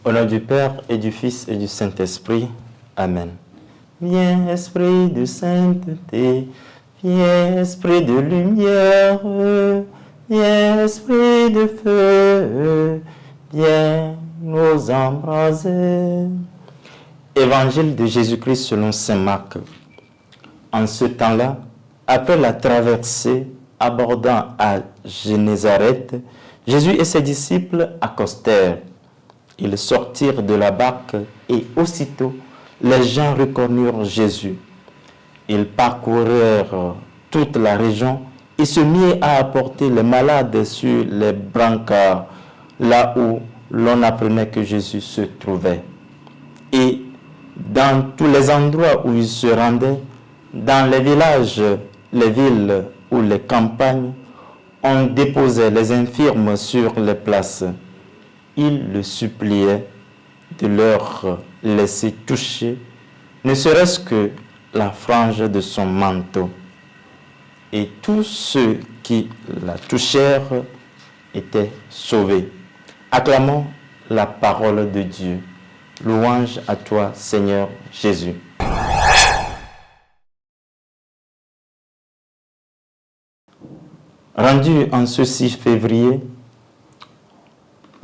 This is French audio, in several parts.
Au nom du Père et du Fils et du Saint-Esprit. Amen. Viens, Esprit de sainteté, viens, Esprit de lumière, viens, Esprit de feu, viens nous embraser. Évangile de Jésus-Christ selon saint Marc. En ce temps-là, après la traversée abordant à Génézareth, Jésus et ses disciples accostèrent. Ils sortirent de la barque et aussitôt les gens reconnurent Jésus. Ils parcoururent toute la région et se mirent à apporter les malades sur les brancards, là où l'on apprenait que Jésus se trouvait. Et dans tous les endroits où ils se rendaient, dans les villages, les villes ou les campagnes, on déposait les infirmes sur les places. Il le suppliait de leur laisser toucher, ne serait-ce que la frange de son manteau. Et tous ceux qui la touchèrent étaient sauvés. Acclamons la parole de Dieu. Louange à toi, Seigneur Jésus. Rendu en ce 6 février,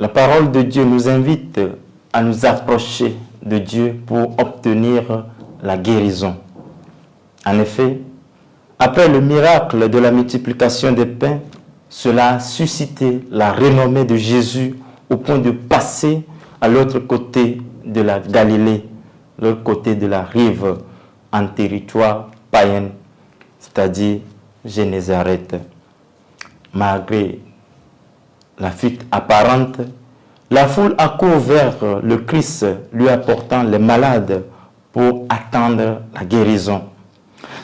la parole de Dieu nous invite à nous approcher de Dieu pour obtenir la guérison. En effet, après le miracle de la multiplication des pains, cela a suscité la renommée de Jésus au point de passer à l'autre côté de la Galilée, l'autre côté de la rive, en territoire païen, c'est-à-dire Génézareth. Malgré la fuite apparente, la foule accourt vers le Christ, lui apportant les malades pour attendre la guérison.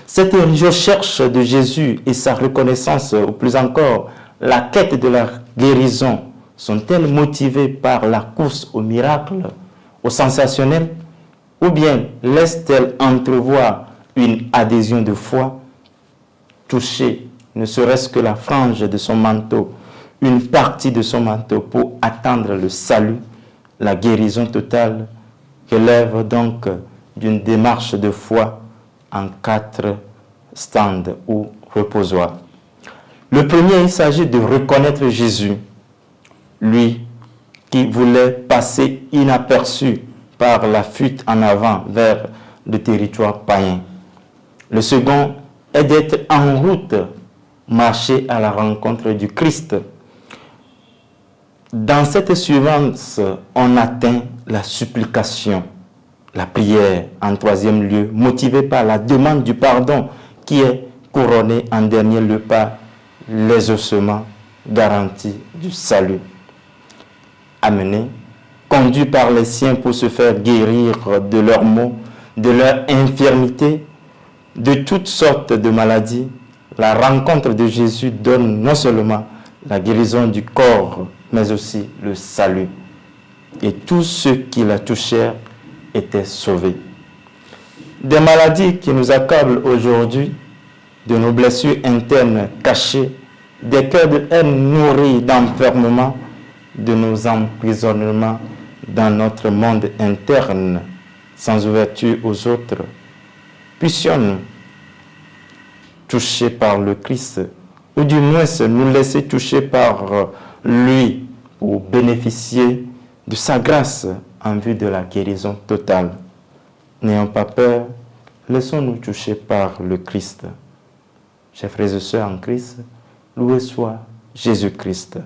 Cette recherche de Jésus et sa reconnaissance, ou plus encore, la quête de la guérison, sont-elles motivées par la course au miracle, au sensationnel, ou bien laissent-elles entrevoir une adhésion de foi, toucher ne serait-ce que la frange de son manteau, une partie de son manteau pour attendre le salut, la guérison totale, relève donc d'une démarche de foi en 4 stands ou reposoirs. Le premier, il s'agit de reconnaître Jésus, lui qui voulait passer inaperçu par la fuite en avant vers le territoire païen. Le second est d'être en route, marcher à la rencontre du Christ. Dans cette suivance, on atteint la supplication, la prière en 3e lieu, motivée par la demande du pardon qui est couronnée en dernier lieu par l'exaucement garanti du salut. Amenés, conduits par les siens pour se faire guérir de leurs maux, de leur infirmité, de toutes sortes de maladies, la rencontre de Jésus donne non seulement la guérison du corps, mais aussi le salut. Et tous ceux qui la touchèrent étaient sauvés. Des maladies qui nous accablent aujourd'hui, de nos blessures internes cachées, des cœurs de haine nourris d'enfermement, de nos emprisonnements dans notre monde interne, sans ouverture aux autres. Puissions-nous, touchés par le Christ, ou du moins nous laisser toucher par lui pour bénéficier de sa grâce en vue de la guérison totale. N'ayons pas peur, laissons-nous toucher par le Christ. Chers frères et sœurs en Christ, loué soit Jésus-Christ.